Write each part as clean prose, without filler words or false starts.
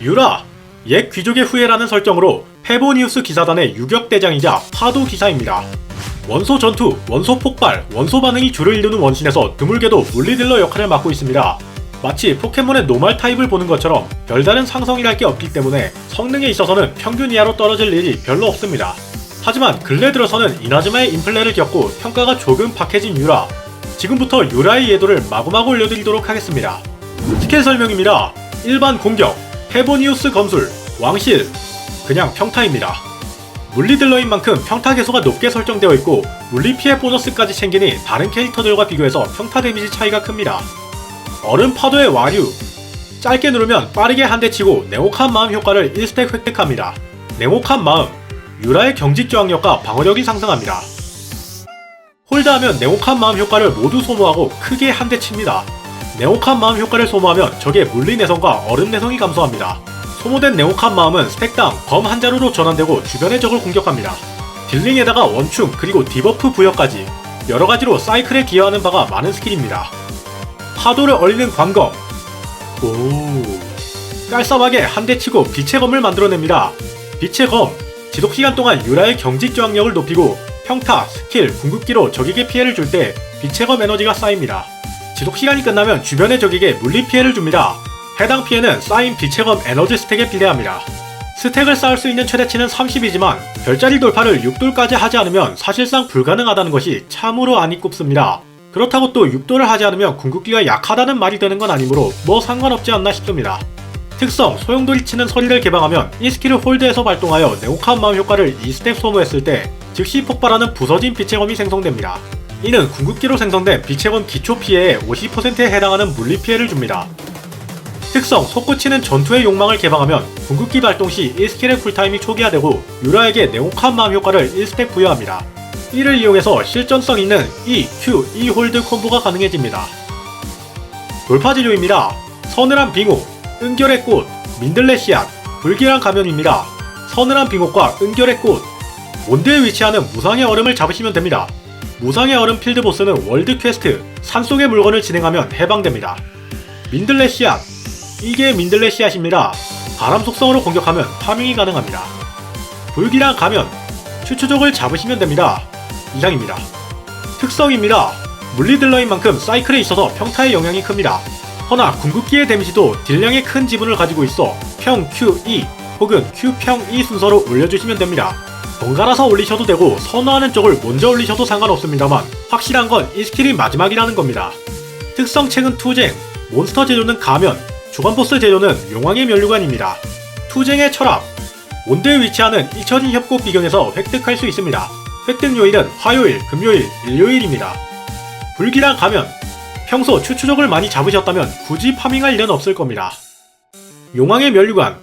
유라! 옛 귀족의 후예라는 설정으로 페보니우스 기사단의 유격대장이자 파도 기사입니다. 원소 전투, 원소 폭발, 원소 반응이 주를 이루는 원신에서 드물게도 물리딜러 역할을 맡고 있습니다. 마치 포켓몬의 노말 타입을 보는 것처럼 별다른 상성이랄 게 없기 때문에 성능에 있어서는 평균 이하로 떨어질 일이 별로 없습니다. 하지만 근래 들어서는 이나즈마의 인플레를 겪고 평가가 조금 박해진 유라. 지금부터 유라의 예도를 마구마구 올려드리도록 하겠습니다. 스킬 설명입니다. 일반 공격, 페보니우스 검술, 왕실, 그냥 평타입니다. 물리딜러인 만큼 평타 개수가 높게 설정되어 있고 물리 피해 보너스까지 챙기니 다른 캐릭터들과 비교해서 평타 데미지 차이가 큽니다. 얼음 파도의 와류, 짧게 누르면 빠르게 한 대 치고 냉혹한 마음 효과를 1스택 획득합니다. 냉혹한 마음, 유라의 경직 저항력과 방어력이 상승합니다. 홀드하면 냉혹한 마음 효과를 모두 소모하고 크게 한 대 칩니다. 냉혹한 마음 효과를 소모하면 적의 물리 내성과 얼음 내성이 감소합니다. 소모된 냉혹한 마음은 스택당 검 한 자루로 전환되고 주변의 적을 공격합니다. 딜링에다가 원충 그리고 디버프 부여까지 여러가지로 사이클에 기여하는 바가 많은 스킬입니다. 파도를 얼리는 광검, 깔쌈하게 한 대 치고 빛의 검을 만들어냅니다. 빛의 검, 지속시간 동안 유라의 경직 저항력을 높이고 평타, 스킬, 궁극기로 적에게 피해를 줄 때 빛의 검 에너지가 쌓입니다. 지속시간이 끝나면 주변의 적에게 물리 피해를 줍니다. 해당 피해는 쌓인 빛의 검 에너지 스택에 비례합니다. 스택을 쌓을 수 있는 최대치는 30이지만 별자리 돌파를 6돌까지 하지 않으면 사실상 불가능하다는 것이 참으로 안이 꼽습니다. 그렇다고 또 6돌을 하지 않으면 궁극기가 약하다는 말이 되는 건 아니므로 뭐 상관없지 않나 싶습니다. 특성, 소용돌이 치는 서리를 개방하면 이 스킬을 홀드해서 발동하여 냉혹한 마음 효과를 2스텝 소모했을 때 즉시 폭발하는 부서진 빛의 검이 생성됩니다. 이는 궁극기로 생성된 빛의 검 기초 피해의 50%에 해당하는 물리 피해를 줍니다. 특성, 솟구치는 전투의 욕망을 개방하면 궁극기 발동 시 1스킬의 쿨타임이 초기화되고 유라에게 냉혹한 마음 효과를 1스택 부여합니다. 이를 이용해서 실전성 있는 E, Q, E 홀드 콤보가 가능해집니다. 돌파 재료입니다. 서늘한 빙옥, 은결의 꽃, 민들레 씨앗, 불길한 가면입니다. 서늘한 빙옥과 은결의 꽃, 몬드에 위치하는 무상의 얼음을 잡으시면 됩니다. 무상의 얼음 필드보스는 월드 퀘스트, 산속의 물건을 진행하면 해방됩니다. 민들레 씨앗, 이게 민들레 씨앗입니다. 바람 속성으로 공격하면 파밍이 가능합니다. 불길한 가면, 추추족을 잡으시면 됩니다. 이상입니다. 특성입니다. 물리딜러인 만큼 사이클에 있어서 평타의 영향이 큽니다. 허나 궁극기의 데미지도 딜량의 큰 지분을 가지고 있어 평 QE 혹은 Q평 E 순서로 올려주시면 됩니다. 번갈아서 올리셔도 되고 선호하는 쪽을 먼저 올리셔도 상관없습니다만 확실한 건 이 스킬이 마지막이라는 겁니다. 특성책은 투쟁, 몬스터 재료는 가면, 주간보스 재료는 용왕의 면류관입니다. 투쟁의 철학, 몬드에 위치하는 잊혀진 협곡 비경에서 획득할 수 있습니다. 획득 요일은 화요일, 금요일, 일요일입니다. 불길한 가면, 평소 추추족을 많이 잡으셨다면 굳이 파밍할 일은 없을 겁니다. 용왕의 면류관,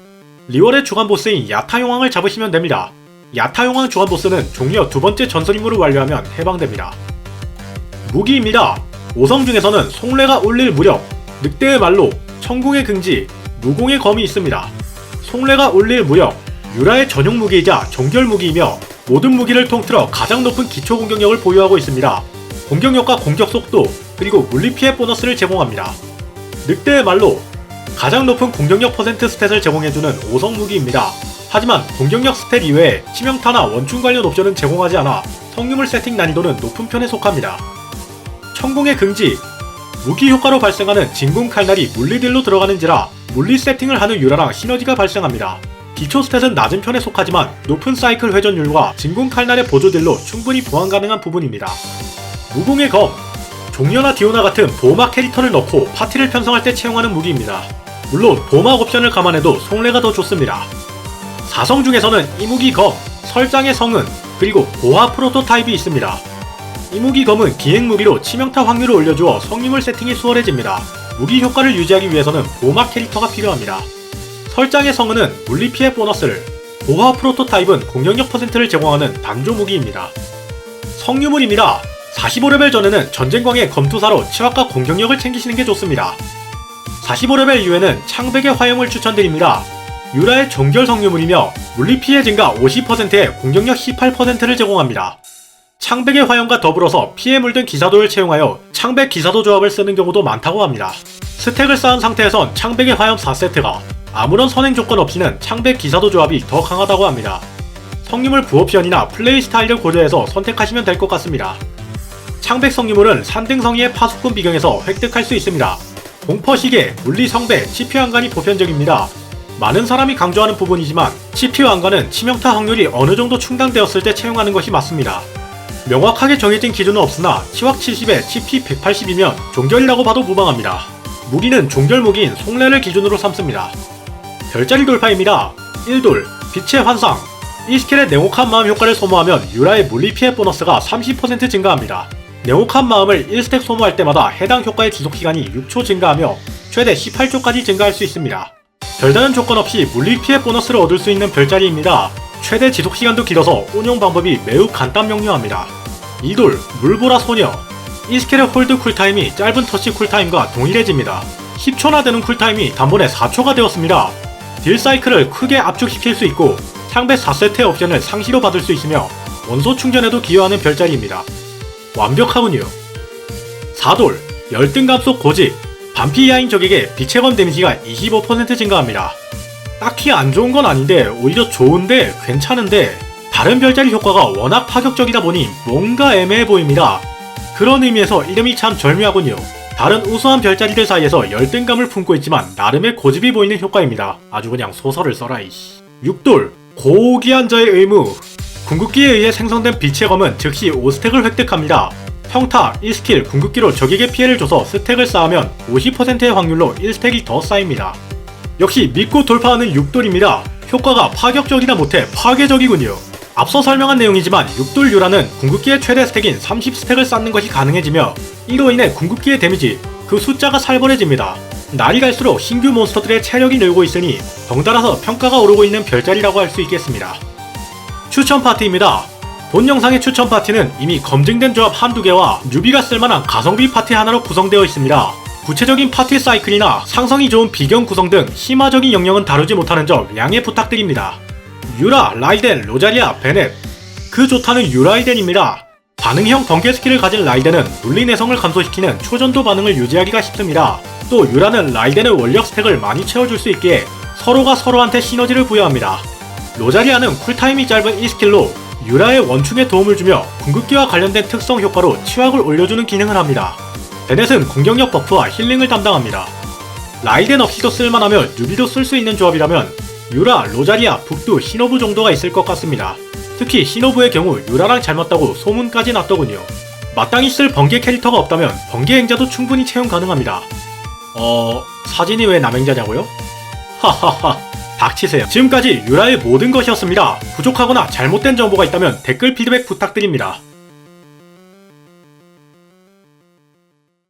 리월의 주간보스인 야타용왕을 잡으시면 됩니다. 야타용왕 주간보스는 종려 두 번째 전설임무를 완료하면 해방됩니다. 무기입니다. 5성 중에서는 송뢰가 울릴 무력, 늑대의 말로, 천궁의 긍지, 무공의 검이 있습니다. 송뢰가 울릴 무력, 유라의 전용 무기이자 정결 무기이며 모든 무기를 통틀어 가장 높은 기초 공격력을 보유하고 있습니다. 공격력과 공격 속도, 그리고 물리 피해 보너스를 제공합니다. 늑대의 말로, 가장 높은 공격력 퍼센트 스탯을 제공해주는 5성 무기입니다. 하지만 공격력 스탯 이외에 치명타나 원충 관련 옵션은 제공하지 않아 성유물 세팅 난이도는 높은 편에 속합니다. 천궁의 긍지, 무기 효과로 발생하는 진궁 칼날이 물리딜로 들어가는지라 물리 세팅을 하는 유라랑 시너지가 발생합니다. 기초 스탯은 낮은 편에 속하지만 높은 사이클 회전율과 진궁 칼날의 보조딜로 충분히 보완 가능한 부분입니다. 무공의 검, 종려나 디오나 같은 보호막 캐릭터를 넣고 파티를 편성할 때 채용하는 무기입니다. 물론 보호막 옵션을 감안해도 송뢰가 더 좋습니다. 4성 중에서는 이무기 검, 설장의 성은, 그리고 고화 프로토타입이 있습니다. 이무기 검은 기행 무기로 치명타 확률을 올려주어 성유물 세팅이 수월해집니다. 무기 효과를 유지하기 위해서는 보호막 캐릭터가 필요합니다. 설장의 성은은 물리 피해 보너스를, 고화 프로토타입은 공격력 퍼센트를 제공하는 단조 무기입니다. 성유물입니다. 45레벨 전에는 전쟁광의 검투사로 치확과 공격력을 챙기시는 게 좋습니다. 45레벨 이후에는 창백의 화염을 추천드립니다. 유라의 정결 성유물이며 물리 피해 증가 50%에 공격력 18%를 제공합니다. 창백의 화염과 더불어서 피에 물든 기사도를 채용하여 창백 기사도 조합을 쓰는 경우도 많다고 합니다. 스택을 쌓은 상태에선 창백의 화염 4세트가, 아무런 선행 조건 없이는 창백 기사도 조합이 더 강하다고 합니다. 성유물 부옵션이나 플레이 스타일을 고려해서 선택하시면 될 것 같습니다. 창백 성유물은 산등성이의 파수꾼 비경에서 획득할 수 있습니다. 공퍼시계, 물리성배, 치표안간이 보편적입니다. 많은 사람이 강조하는 부분이지만 치표안간은 치명타 확률이 어느 정도 충당되었을 때 채용하는 것이 맞습니다. 명확하게 정해진 기준은 없으나 치확 70에 치피 180이면 종결이라고 봐도 무방합니다. 무기는 종결무기인 송래를 기준으로 삼습니다. 별자리 돌파입니다. 1돌, 빛의 환상. 이 스킬의 냉혹한 마음 효과를 소모하면 유라의 물리 피해 보너스가 30% 증가합니다. 냉혹한 마음을 1스택 소모할 때마다 해당 효과의 지속시간이 6초 증가하며 최대 18초까지 증가할 수 있습니다. 별다른 조건 없이 물리 피해 보너스를 얻을 수 있는 별자리입니다. 최대 지속시간도 길어서 운용 방법이 매우 간단 명료합니다. 2돌, 물보라 소녀. 이 스킬의 홀드 쿨타임이 짧은 터치 쿨타임과 동일해집니다. 10초나 되는 쿨타임이 단번에 4초가 되었습니다. 딜 사이클을 크게 압축시킬 수 있고 창배 4세트의 옵션을 상시로 받을 수 있으며 원소 충전에도 기여하는 별자리입니다. 완벽하군요. 4돌, 열등 감속 고집. 반피이하인 적에게 빛의 검 데미지가 25% 증가합니다. 딱히 안 좋은 건 아닌데 오히려 좋은데 괜찮은데 다른 별자리 효과가 워낙 파격적이다 보니 뭔가 애매해 보입니다. 그런 의미에서 이름이 참 절묘하군요. 다른 우수한 별자리들 사이에서 열등감을 품고 있지만 나름의 고집이 보이는 효과입니다. 아주 그냥 소설을 써라 이씨. 6돌, 고귀한 자의 의무. 궁극기에 의해 생성된 빛의 검은 즉시 5스택을 획득합니다. 평타, 1스킬, 궁극기로 적에게 피해를 줘서 스택을 쌓으면 50%의 확률로 1스택이 더 쌓입니다. 역시 믿고 돌파하는 6돌입니다. 효과가 파격적이다 못해 파괴적이군요. 앞서 설명한 내용이지만 6돌 유라는 궁극기의 최대 스택인 30스택을 쌓는 것이 가능해지며 이로 인해 궁극기의 데미지, 그 숫자가 살벌해집니다. 날이 갈수록 신규 몬스터들의 체력이 늘고 있으니 덩달아서 평가가 오르고 있는 별자리라고 할 수 있겠습니다. 추천 파티입니다. 본 영상의 추천 파티는 이미 검증된 조합 한두 개와 뉴비가 쓸만한 가성비 파티 하나로 구성되어 있습니다. 구체적인 파티 사이클이나 상성이 좋은 비경 구성 등 심화적인 영역은 다루지 못하는 점 양해 부탁드립니다. 유라, 라이덴, 로자리아, 베넷. 그 좋다는 유라이덴입니다. 반응형 번개 스킬을 가진 라이덴은 물리 내성을 감소시키는 초전도 반응을 유지하기가 쉽습니다. 또 유라는 라이덴의 원력 스택을 많이 채워줄 수 있기에 서로가 서로한테 시너지를 부여합니다. 로자리아는 쿨타임이 짧은 이 스킬로 유라의 원충에 도움을 주며 궁극기와 관련된 특성 효과로 치확을 올려주는 기능을 합니다. 베넷은 공격력 버프와 힐링을 담당합니다. 라이덴 없이도 쓸만하며 뉴비도 쓸 수 있는 조합이라면 유라, 로자리아, 북두, 시노부 정도가 있을 것 같습니다. 특히 시노부의 경우 유라랑 잘 맞다고 소문까지 났더군요. 마땅히 쓸 번개 캐릭터가 없다면 번개 행자도 충분히 채용 가능합니다. 사진이 왜 남행자냐고요? 하하하, 닥치세요. 지금까지 유라의 모든 것이었습니다. 부족하거나 잘못된 정보가 있다면 댓글 피드백 부탁드립니다.